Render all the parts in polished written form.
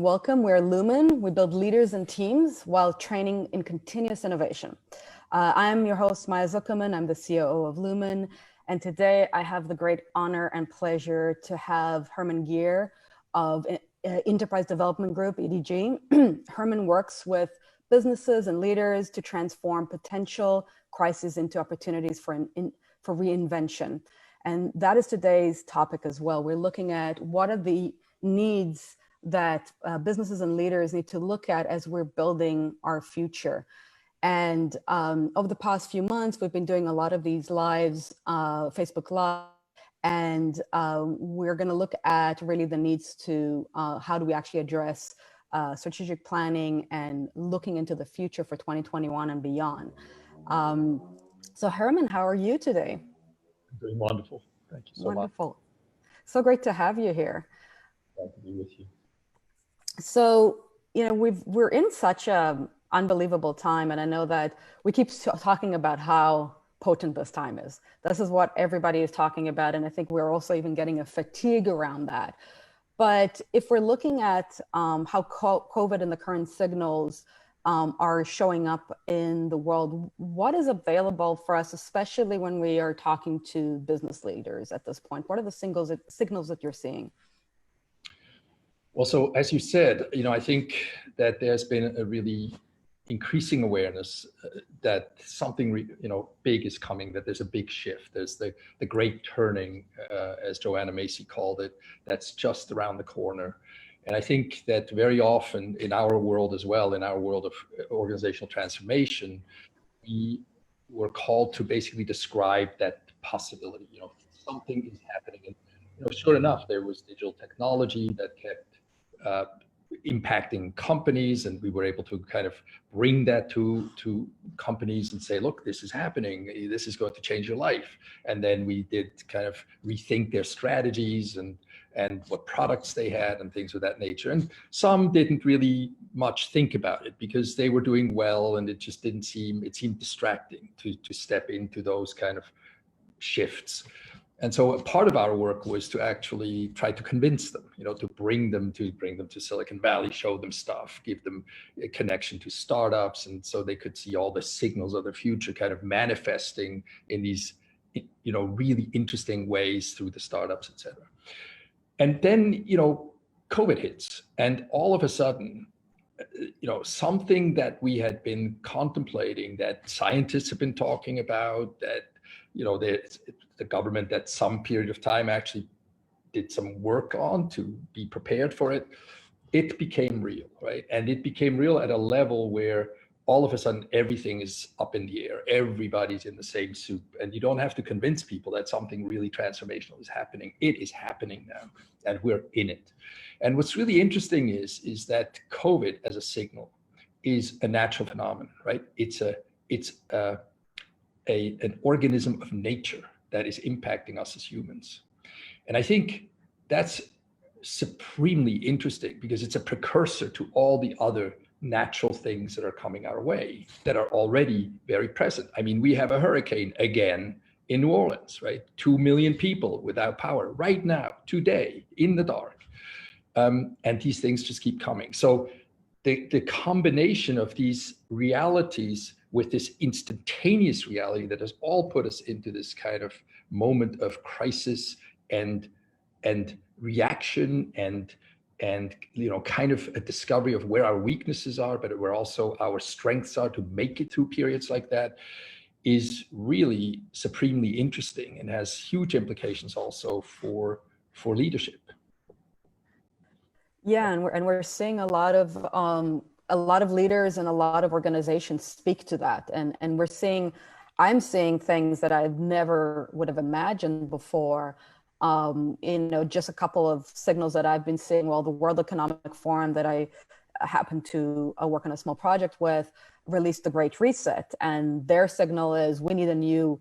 Welcome. We're LUMAN. We build leaders and teams while training in continuous innovation. I'm your host, Maya Zuckerman. I'm the COO of LUMAN. And today I have the great honor and pleasure to have Herman of Enterprise Development Group, EDG. Herman works with businesses and leaders to transform potential crises into opportunities for reinvention. And that is today's topic as well. We're looking at what are the needs that businesses and leaders need to look at as we're building our future. And over the past few months, we've been doing a lot of these lives, Facebook Live, and we're going to look at really the needs to how do we actually address strategic planning and looking into the future for 2021 and beyond. So Herman, how are you today? I'm doing wonderful. Thank you so much. Wonderful. So great to have you here. Glad to be with you. So, you know, we're in such a unbelievable time, and I know that we keep talking about how potent this time is. This is what everybody is talking about, and I think we're also even getting a fatigue around that. But if we're looking at how COVID and the current signals are showing up in the world, what is available for us, especially when we are talking to business leaders at this point? What are the signals that you're seeing? Well, so as you said, you know, I think that there's been a really increasing awareness that something, big is coming, that there's a big shift. There's the great turning, as Joanna Macy called it, that's just around the corner. And I think that very often in our world as well, in our world of organizational transformation, we were called to basically describe that possibility. You know, something is happening. And, sure enough, there was digital technology that kept impacting companies, and we were able to kind of bring that to companies and say, look, this is happening, this is going to change your life. And then we did kind of rethink their strategies and what products they had and things of that nature. And some didn't really much think about it because they were doing well, and it seemed distracting to step into those kind of shifts. And so a part of our work was to actually try to convince them, to bring them to Silicon Valley, show them stuff, give them a connection to startups, and so they could see all the signals of the future kind of manifesting in these, really interesting ways through the startups, et cetera. And then, COVID hits, and all of a sudden, something that we had been contemplating, that scientists have been talking about, that the government at some period of time actually did some work on to be prepared for it, it became real, right? And it became real at a level where all of a sudden everything is up in the air. Everybody's in the same soup, and you don't have to convince people that something really transformational is happening. It is happening now, and we're in it. And what's really interesting is that COVID as a signal is a natural phenomenon, right? It's an organism of nature that is impacting us as humans. And I think that's supremely interesting because it's a precursor to all the other natural things that are coming our way that are already very present. I mean, we have a hurricane again in New Orleans, right? 2 million people without power right now, today, in the dark. And these things just keep coming. So the combination of these realities with this instantaneous reality that has all put us into this kind of moment of crisis and reaction and kind of a discovery of where our weaknesses are, but where also our strengths are to make it through periods like that, is really supremely interesting and has huge implications also for leadership. Yeah, and we're seeing a lot of leaders and a lot of organizations speak to that, and I'm seeing things that I never would have imagined before. Just a couple of signals that I've been seeing. Well, the World Economic Forum that I happen to work on a small project with released the Great Reset, and their signal is we need a new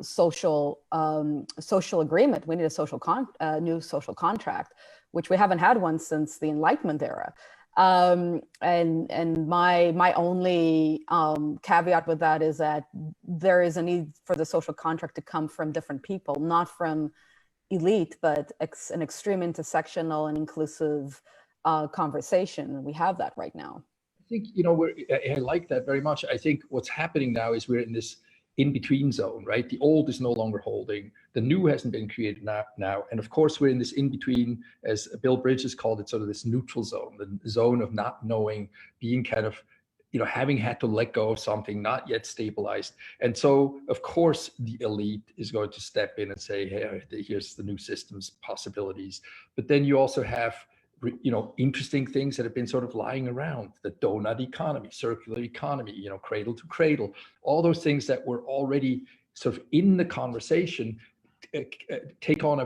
social agreement. We need a new social contract, which we haven't had one since the Enlightenment era. And my only caveat with that is that there is a need for the social contract to come from different people, not from elite, but an extreme intersectional and inclusive conversation. We have that right now. I think, I like that very much. I think what's happening now is we're in this in-between zone, right? The old is no longer holding, the new hasn't been created now. And of course, we're in this in-between, as Bill Bridges called it, sort of this neutral zone, the zone of not knowing, being kind of, having had to let go of something, not yet stabilized. And so, of course, the elite is going to step in and say, hey, here's the new systems possibilities. But then you also have, interesting things that have been sort of lying around, the donut economy, circular economy, cradle to cradle, all those things that were already sort of in the conversation take on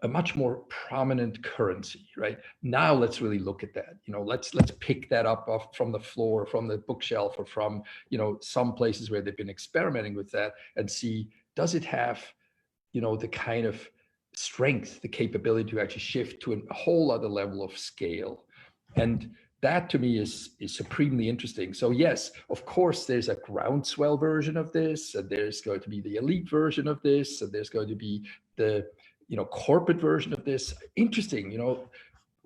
a much more prominent currency, right? Now let's really look at that. Let's pick that up from the floor, from the bookshelf, or from, some places where they've been experimenting with that, and see, does it have, the kind of strength, the capability to actually shift to a whole other level of scale. And that to me is supremely interesting. So yes, of course, there's a groundswell version of this, and there's going to be the elite version of this, and there's going to be the corporate version of this. Interesting,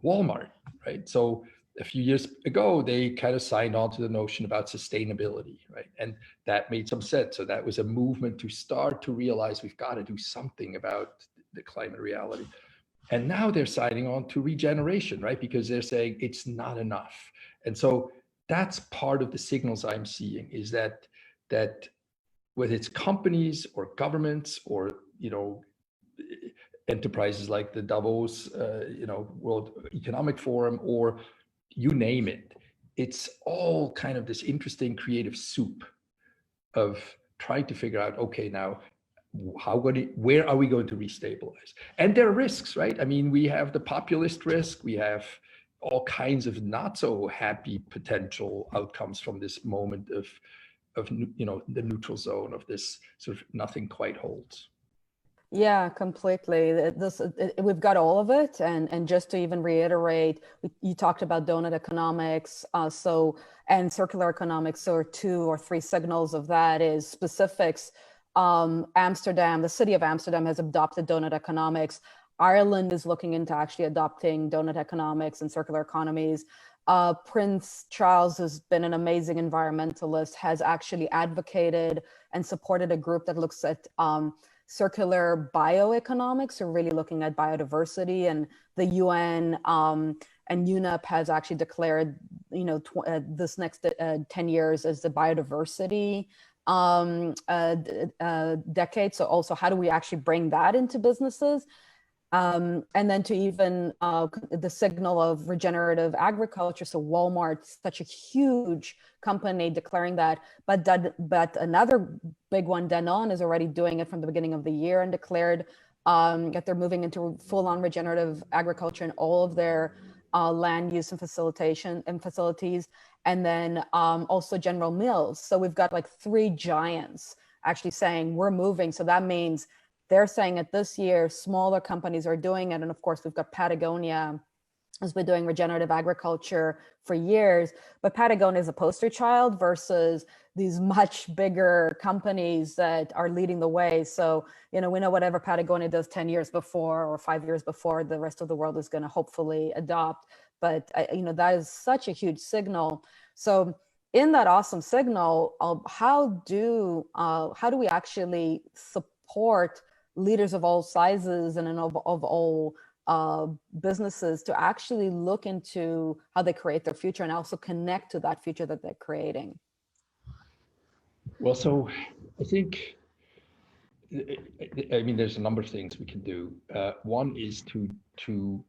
Walmart, right? So a few years ago, they kind of signed on to the notion about sustainability, right? And that made some sense. So that was a movement to start to realize we've got to do something about the climate reality. And now they're signing on to regeneration, right? Because they're saying it's not enough. And so that's part of the signals I'm seeing, is that whether it's companies or governments or, enterprises like the Davos, World Economic Forum, or you name it, it's all kind of this interesting creative soup of trying to figure out, okay, now where are we going to restabilize? And there are risks, right? I mean, we have the populist risk, we have all kinds of not so happy potential outcomes from this moment of the neutral zone, of this sort of nothing quite holds. Yeah, completely. We've got all of it, and just to even reiterate, you talked about donut economics, and circular economics. So 2 or 3 signals of that is specifics. Amsterdam, the city of Amsterdam, has adopted donut economics. Ireland is looking into actually adopting donut economics and circular economies. Prince Charles, who's been an amazing environmentalist, has actually advocated and supported a group that looks at circular bioeconomics, or really looking at biodiversity. And the UN and UNEP has actually declared, this next 10 years as the biodiversity decade. So also, how do we actually bring that into businesses? And then to even the signal of regenerative agriculture. So Walmart, such a huge company, declaring that, but another big one, Danone, is already doing it from the beginning of the year and declared that they're moving into full-on regenerative agriculture in all of their land use and facilities. And then also General Mills. So we've got like 3 giants actually saying we're moving. So that means they're saying it this year, smaller companies are doing it. And of course, we've got Patagonia has been doing regenerative agriculture for years, but Patagonia is a poster child versus these much bigger companies that are leading the way. So, we know whatever Patagonia does 10 years before or 5 years before, the rest of the world is going to hopefully adopt. But, that is such a huge signal. So in that awesome signal, how do we actually support leaders of all sizes and of all businesses to actually look into how they create their future and also connect to that future that they're creating? Well, so I think, there's a number of things we can do. One is to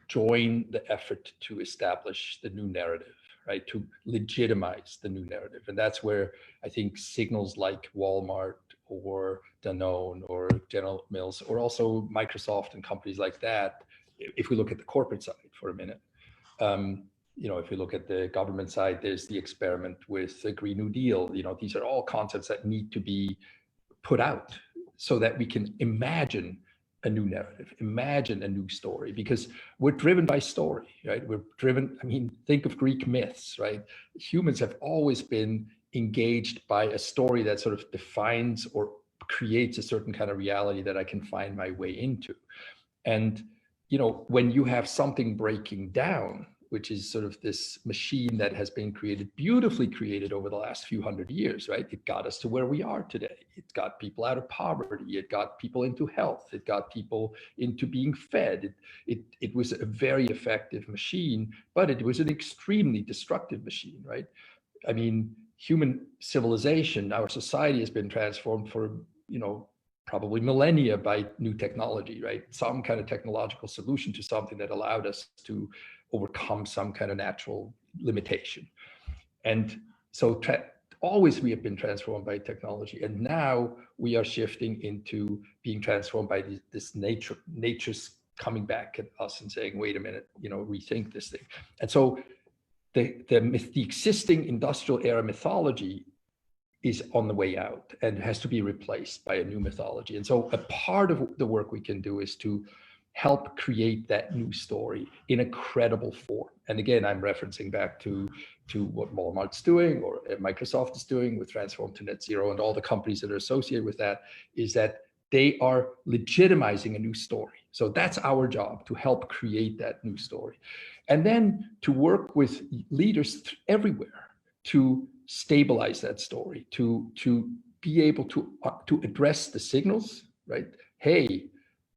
join the effort to establish the new narrative, right? To legitimize the new narrative. And that's where I think signals like Walmart or Danone or General Mills, or also Microsoft and companies like that, if we look at the corporate side for a minute, if we look at the government side, there's the experiment with the Green New Deal. These are all concepts that need to be put out so that we can imagine a new narrative, imagine a new story, because we're driven by story, right? We're driven, think of Greek myths, right? Humans have always been engaged by a story that sort of defines or creates a certain kind of reality that I can find my way into. And when you have something breaking down, which is sort of this machine that has been beautifully created over the last few hundred years, right? It got us to where we are today. It got people out of poverty. It got people into health. It got people into being fed. It was a very effective machine, but it was an extremely destructive machine, right? I mean, human civilization, our society has been transformed for, probably millennia by new technology, right? Some kind of technological solution to something that allowed us to overcome some kind of natural limitation. And so always we have been transformed by technology. And now we are shifting into being transformed by this nature's coming back at us and saying, wait a minute, rethink this thing. And so the existing industrial era mythology is on the way out and has to be replaced by a new mythology. And so a part of the work we can do is to help create that new story in a credible form. And again, I'm referencing back to what Walmart's doing or Microsoft is doing with Transform to Net Zero, and all the companies that are associated with that, is that they are legitimizing a new story. So that's our job, to help create that new story. And then to work with leaders everywhere to stabilize that story, to be able to address the signals, right? Hey,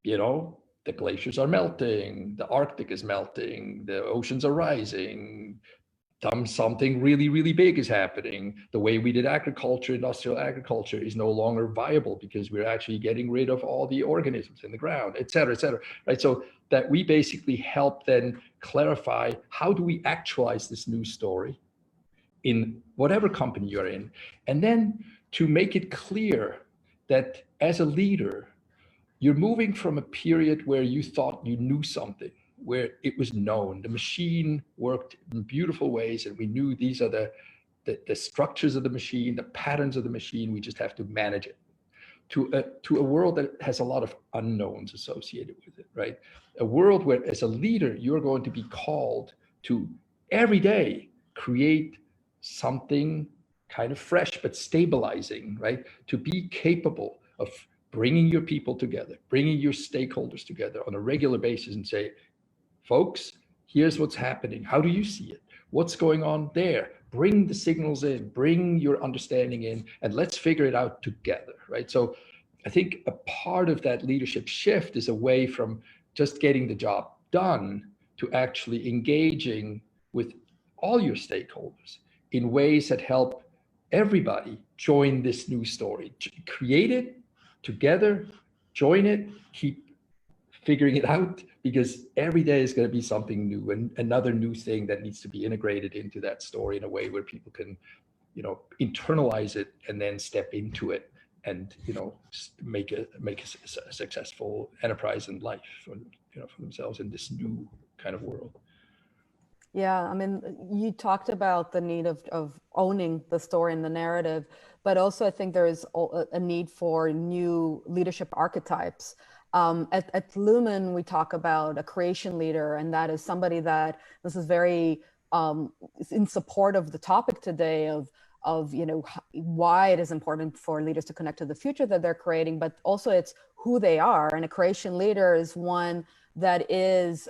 the glaciers are melting, the Arctic is melting, the oceans are rising, something really, really big is happening. The way we did agriculture, industrial agriculture, is no longer viable because we're actually getting rid of all the organisms in the ground, et cetera, right? So that we basically help then clarify, how do we actualize this new story in whatever company you're in, and then to make it clear that as a leader, you're moving from a period where you thought you knew something, where it was known, the machine worked in beautiful ways, and we knew these are the structures of the machine, the patterns of the machine, we just have to manage it, to a world that has a lot of unknowns associated with it, right? A world where, as a leader, you're going to be called to every day create something kind of fresh but stabilizing, right? To be capable of bringing your people together, bringing your stakeholders together on a regular basis and say, folks, here's what's happening. How do you see it? What's going on there? Bring the signals in, bring your understanding in, and let's figure it out together, right? So I think a part of that leadership shift is away from just getting the job done to actually engaging with all your stakeholders in ways that help everybody join this new story. Create it together, join it, keep figuring it out, because every day is going to be something new and another new thing that needs to be integrated into that story in a way where people can, internalize it and then step into it and, make a successful enterprise and life for themselves in this new kind of world. Yeah, I mean, you talked about the need of owning the story and the narrative, but also I think there is a need for new leadership archetypes. At LUMAN, we talk about a creation leader, and that is somebody that, this is very in support of the topic today of why it is important for leaders to connect to the future that they're creating, but also it's who they are. And a creation leader is one that is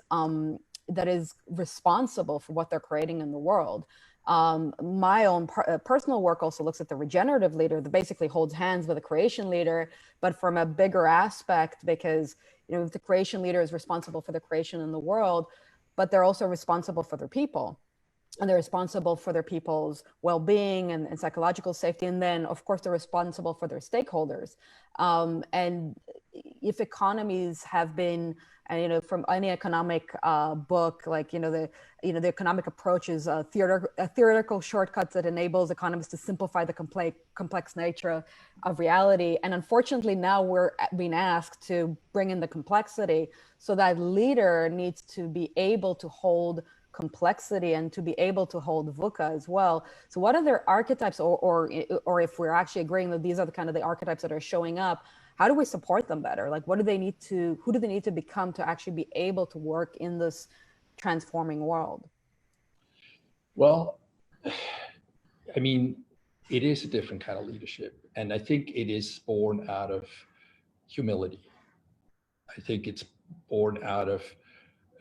responsible for what they're creating in the world. My own personal work also looks at the regenerative leader that basically holds hands with a creation leader, but from a bigger aspect, because the creation leader is responsible for the creation in the world, but they're also responsible for their people. And they're responsible for their people's well-being and psychological safety. And then, of course, they're responsible for their stakeholders. And if economies have been, from any economic book, like, the economic approach is a theoretical shortcuts that enables economists to simplify the complex nature of reality. And unfortunately, now we're being asked to bring in the complexity. So that leader needs to be able to hold complexity and to be able to hold VUCA as well. So what are their archetypes, or if we're actually agreeing that these are the archetypes that are showing up, how do we support them better? Like, who do they need to become to actually be able to work in this transforming world? Well, I mean, it is a different kind of leadership. And I think it is born out of humility. I think it's born out of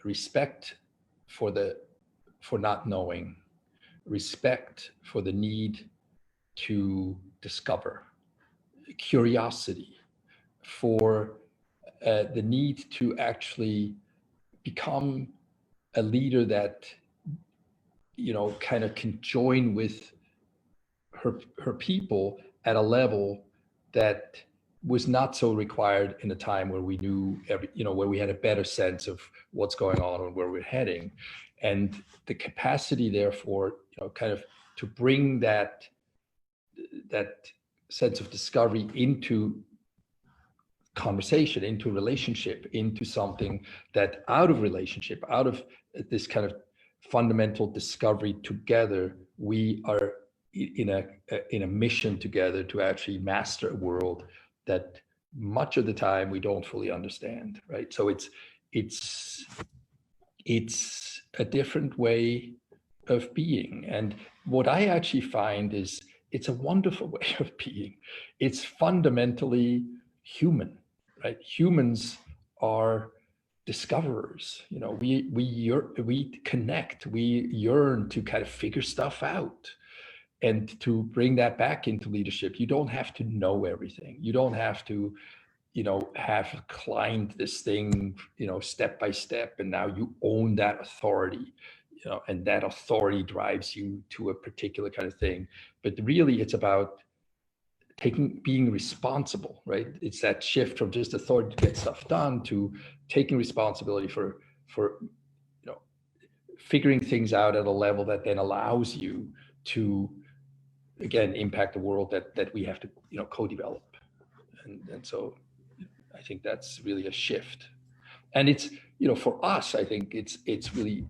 respect for not knowing, respect for the need to discover, curiosity, for the need to actually become a leader that, you know, kind of can join with her people at a level that was not so required in a time where we knew where we had a better sense of what's going on and where we're heading. And the capacity, therefore, you know, kind of to bring that sense of discovery into conversation, into relationship, into something that out of relationship, out of this kind of fundamental discovery together, we are in a mission together to actually master a world that much of the time we don't fully understand, right? So it's a different way of being. And what I actually find is it's a wonderful way of being. It's fundamentally human, right? Humans are discoverers. You know, we connect, we yearn to kind of figure stuff out. And to bring that back into leadership, you don't have to know everything. You don't have to, you know, have climbed this thing, you know, step by step, and now you own that authority, you know, and that authority drives you to a particular kind of thing. But really, it's about being responsible, right? It's that shift from just authority to get stuff done to taking responsibility for you know, figuring things out at a level that then allows you to, again, impact the world that we have to, you know, co-develop. And so I think that's really a shift. And it's, you know, for us, I think it's really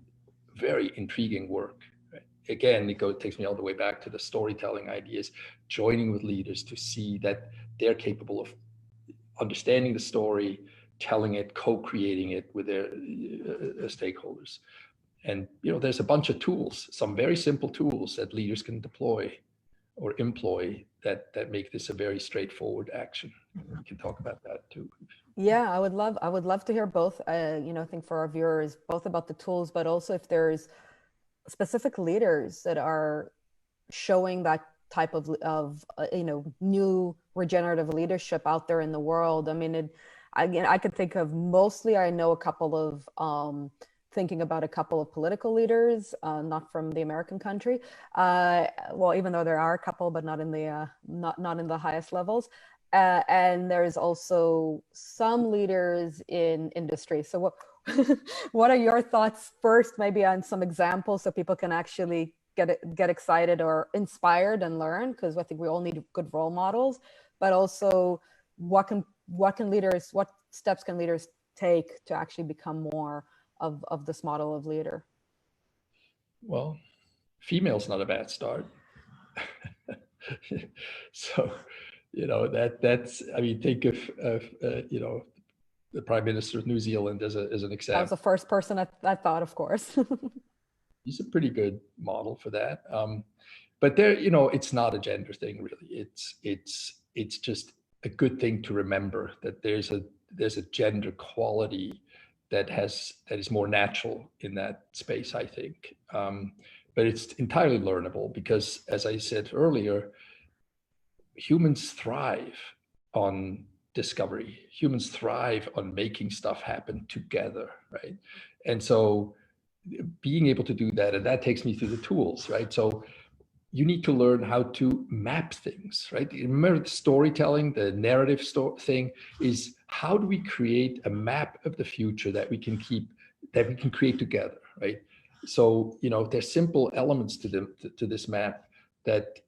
very intriguing work. Right? Again, it takes me all the way back to the storytelling ideas, joining with leaders to see that they're capable of understanding the story, telling it, co-creating it with their stakeholders. And, you know, there's a bunch of tools, some very simple tools that leaders can deploy or employ that make this a very straightforward action. We can talk about that too. Yeah, I would love to hear both. You know, I think for our viewers, both about the tools, but also if there's specific leaders that are showing that type of you know, new regenerative leadership out there in the world. I mean, I could think of mostly, I know a couple of thinking about a couple of political leaders, not from the American country. Well, even though there are a couple, but not in the not in the highest levels. And there's also some leaders in industry. So what are your thoughts first, maybe on some examples so people can actually get excited or inspired and learn? Because I think we all need good role models, but also what steps can leaders take to actually become more of this model of leader? Well, female's not a bad start. So, you know, that's, I mean, think of you know, the Prime Minister of New Zealand as an example. That was the first person I thought, of course. He's a pretty good model for that. But there, you know, it's not a gender thing, really. It's just a good thing to remember that there's a gender quality that is more natural in that space, I think. But it's entirely learnable because, as I said earlier, humans thrive on discovery. Humans thrive on making stuff happen together, right? And so being able to do that, and that takes me through the tools, right? So you need to learn how to map things, right? Remember the storytelling, the narrative thing is, how do we create a map of the future that we can create together, right? So, you know, there's simple elements to this map that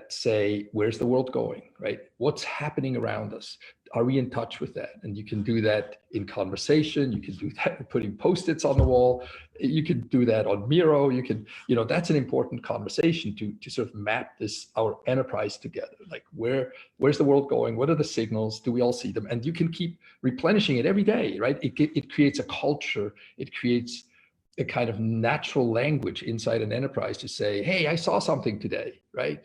say, where's the world going, right? What's happening around us? Are we in touch with that? And you can do that in conversation. You can do that in putting Post-its on the wall. You can do that on Miro. You can, you know, that's an important conversation to sort of map our enterprise together. Like where's the world going? What are the signals? Do we all see them? And you can keep replenishing it every day, right? It creates a culture. It creates a kind of natural language inside an enterprise to say, hey, I saw something today, right?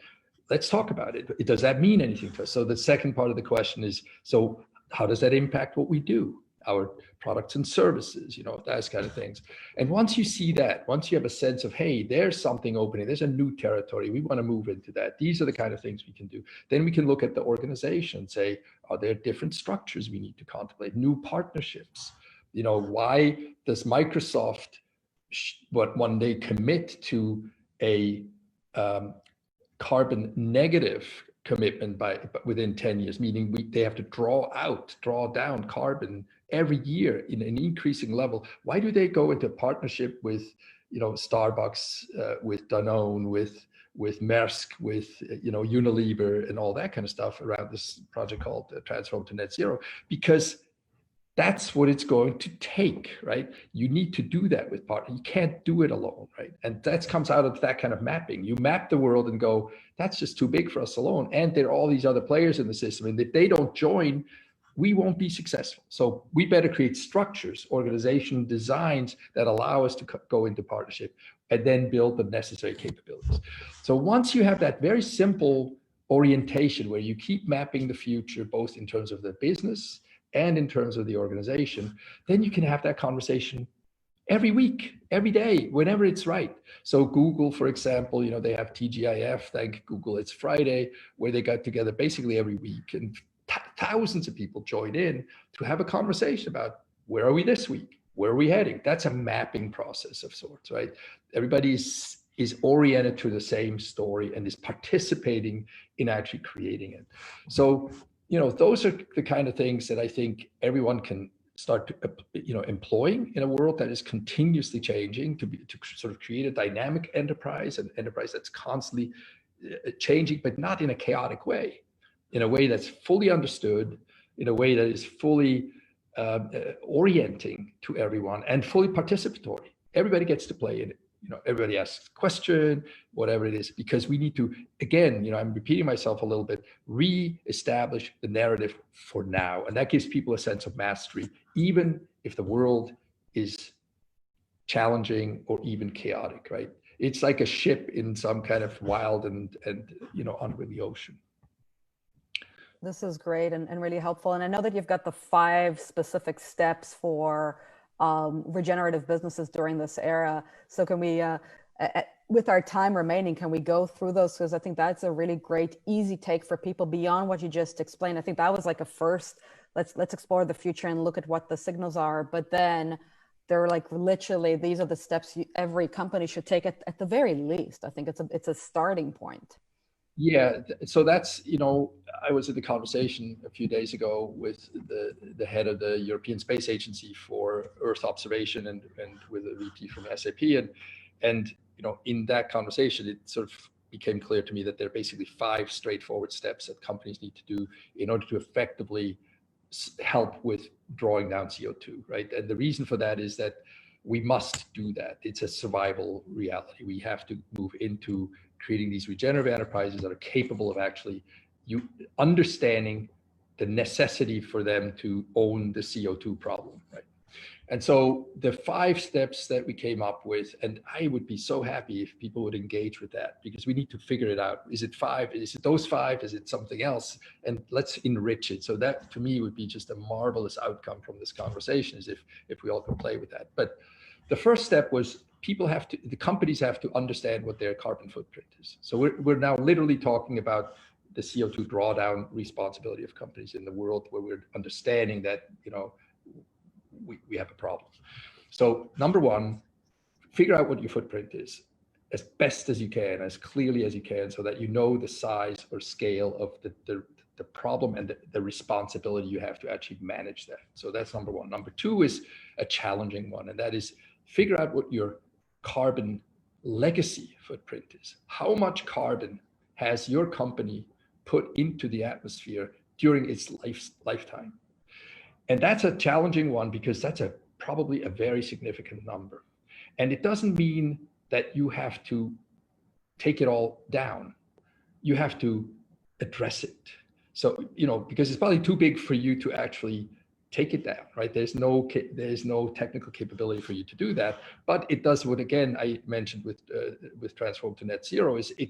Let's talk about it. Does that mean anything to us? So the second part of the question is, so how does that impact what we do? our products and services, those kind of things. And once you see that, once you have a sense of, hey, there's something opening, there's a new territory, we want to move into that. These are the kind of things we can do. Then we can look at the organization and say, are there different structures we need to contemplate, new partnerships? Why does Microsoft one day commit to a carbon negative commitment within 10 years, meaning they have to draw down carbon every year in an increasing level? Why do they go into partnership with Starbucks, with Danone, with Maersk, with Unilever, and all that kind of stuff around this project called Transform to Net Zero? Because that's what it's going to take, right? You need to do that with partners. You can't do it alone, right? And that comes out of that kind of mapping. You map the world and go, that's just too big for us alone. And there are all these other players in the system. And if they don't join, we won't be successful. So we better create structures, organization designs that allow us to go into partnership and then build the necessary capabilities. So once you have that very simple orientation where you keep mapping the future, both in terms of the business and in terms of the organization, then you can have that conversation every week, every day, whenever it's right. So Google, for example, they have TGIF, thank Google, it's Friday, where they got together basically every week, and thousands of people join in to have a conversation about where are we this week? Where are we heading? That's a mapping process of sorts, right? Everybody is oriented to the same story and is participating in actually creating it. So those are the kind of things that I think everyone can start to, employing in a world that is continuously changing, to sort of create a dynamic enterprise, an enterprise that's constantly changing, but not in a chaotic way, in a way that's fully understood, in a way that is fully orienting to everyone and fully participatory. Everybody gets to play in it. Everybody asks a question, whatever it is, because we need to, again, I'm repeating myself a little bit, re-establish the narrative for now. And that gives people a sense of mastery, even if the world is challenging or even chaotic, right? It's like a ship in some kind of wild and unruly ocean. This is great and really helpful. And I know that you've got the 5 specific steps for regenerative businesses during this era. So can we, with our time remaining, can we go through those? Because I think that's a really great, easy take for people beyond what you just explained. I think that was like a first, let's explore the future and look at what the signals are. But then they're like, literally, these are the steps every company should take at the very least. I think it's a starting point. Yeah, so that's, I was in the conversation a few days ago with the head of the European Space Agency for Earth observation and with a VP from SAP. And in that conversation, it sort of became clear to me that there are basically 5 straightforward steps that companies need to do in order to effectively help with drawing down CO2, right? And the reason for that is that we must do that. It's a survival reality. We have to move into creating these regenerative enterprises that are capable of actually understanding the necessity for them to own the CO2 problem, right? And so the 5 steps that we came up with, and I would be so happy if people would engage with that, because we need to figure it out. Is it 5? Is it those 5? Is it something else? And let's enrich it. So that, to me, would be just a marvelous outcome from this conversation, is if we all can play with that. But the first step was the companies have to understand what their carbon footprint is. So we're now literally talking about the CO2 drawdown responsibility of companies in the world, where we're understanding that, we have a problem. So number 1, figure out what your footprint is as best as you can, as clearly as you can, so that you know the size or scale of the problem and the responsibility you have to actually manage that. So that's number 1. Number 2 is a challenging one, and that is figure out what your carbon legacy footprint is. How much carbon has your company put into the atmosphere during its lifetime? And that's a challenging one, because that's probably a very significant number. And it doesn't mean that you have to take it all down. You have to address it. So, because it's probably too big for you to actually take it down, right? There's no technical capability for you to do that, but it does what, again, I mentioned with Transform to Net Zero, is it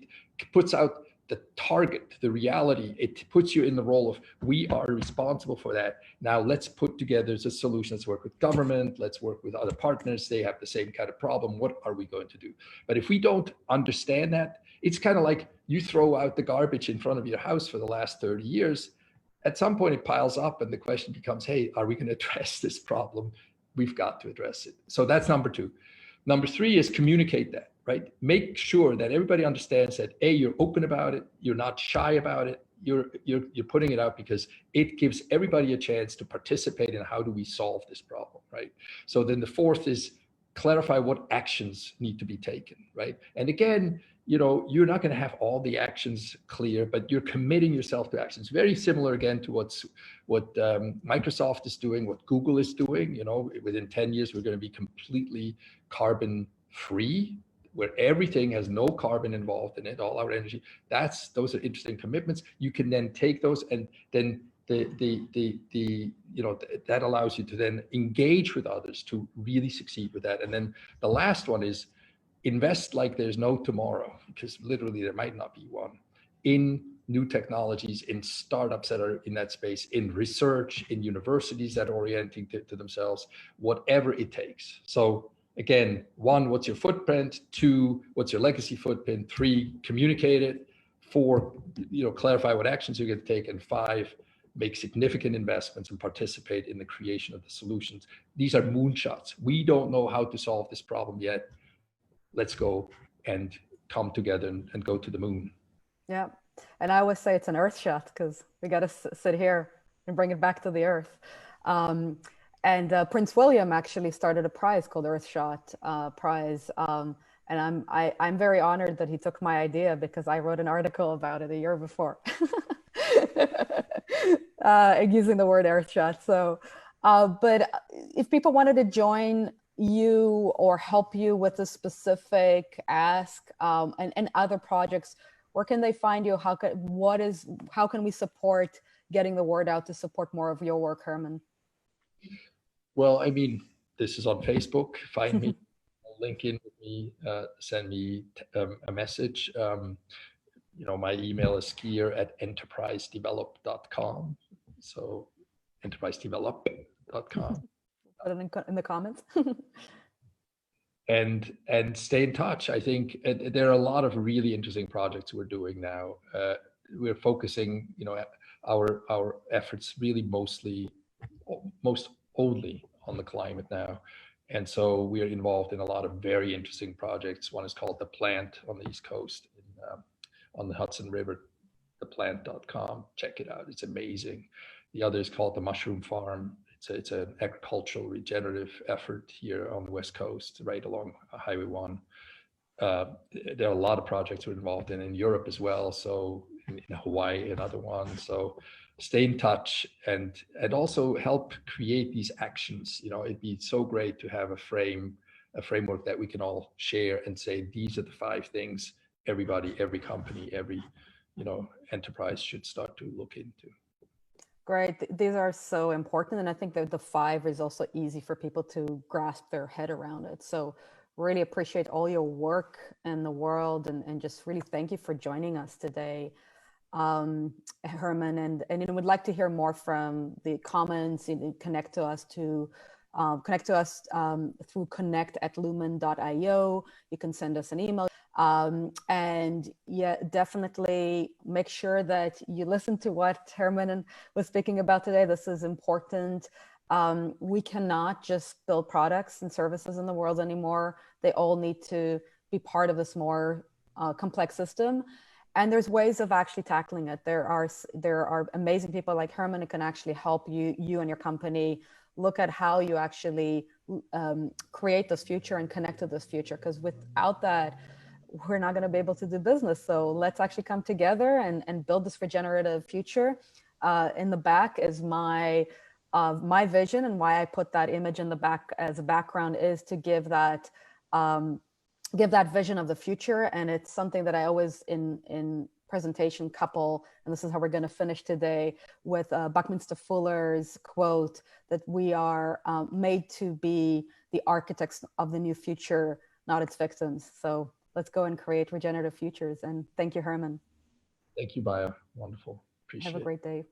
puts out the target, the reality, it puts you in the role of, we are responsible for that. Now let's put together a solution. Let's work with government. Let's work with other partners. They have the same kind of problem. What are we going to do? But if we don't understand that, it's kind of like you throw out the garbage in front of your house for the last 30 years. At some point it piles up and the question becomes, hey, are we going to address this problem? We've got to address it. So that's number two. Number three is communicate that, right? Make sure that everybody understands that, A, you're open about it, you're not shy about it, you're putting it out because it gives everybody a chance to participate in how do we solve this problem, right? So then the fourth is clarify what actions need to be taken, right? And again, you're not going to have all the actions clear, but you're committing yourself to actions. Very similar again to what Microsoft is doing, what Google is doing. Within 10 years, we're going to be completely carbon free, where everything has no carbon involved in it, all our energy. Those are interesting commitments. You can then take those, and then that allows you to then engage with others to really succeed with that. And then the last one is invest like there's no tomorrow, because literally there might not be one, in new technologies, in startups that are in that space, in research, in universities that are orienting to themselves, whatever it takes. So again, 1, what's your footprint? 2, what's your legacy footprint? 3, communicate it. 4, clarify what actions you're going to take. And 5, make significant investments and participate in the creation of the solutions. These are moonshots. We don't know how to solve this problem yet. Let's go and come together and go to the moon. Yeah. And I always say it's an earth shot, because we got to sit here and bring it back to the earth. And Prince William actually started a prize called Earthshot Prize. And I'm very honored that he took my idea, because I wrote an article about it a year before using the word Earthshot. So, but if people wanted to join you or help you with a specific ask and other projects, where can they find you? How can we support getting the word out to support more of your work, Herman? Well, I mean, this is on Facebook. Find me, link in with me, send me a message. My email is skier@enterprisedevelop.com. So enterprisedevelop.com. Put it in the comments. and stay in touch. I think there are a lot of really interesting projects we're doing now. We're focusing, our efforts really most only on the climate now. And so we are involved in a lot of very interesting projects. One is called The Plant on the East Coast, on the Hudson River, theplant.com. Check it out. It's amazing. The other is called The Mushroom Farm. It's an agricultural regenerative effort here on the West Coast, right along Highway 1. There are a lot of projects we're involved in Europe as well. So in Hawaii, another one. So stay in touch and also help create these actions. It'd be so great to have a framework that we can all share and say, these are the 5 things everybody, every company, every enterprise should start to look into. Great. These are so important. And I think that the 5 is also easy for people to grasp their head around it. So really appreciate all your work in the world and just really thank you for joining us today, Herman. And would like to hear more from the comments. Connect to us through connect@luman.io. You can send us an email. And yeah, definitely make sure that you listen to what Herman was speaking about today. This is important. We cannot just build products and services in the world anymore. They all need to be part of this more complex system. And there's ways of actually tackling it. There are amazing people like Herman who can actually help you and your company look at how you actually create this future and connect to this future. Because without that, we're not going to be able to do business. So let's actually come together and build this regenerative future. In the back is my vision, and why I put that image in the back as a background is to give that vision of the future. And it's something that I always in presentation couple, and this is how we're going to finish today, with Buckminster Fuller's quote that we are made to be the architects of the new future, not its victims. So let's go and create regenerative futures. And thank you, Herman. Thank you, Maya. Wonderful. Appreciate Have a it. great day.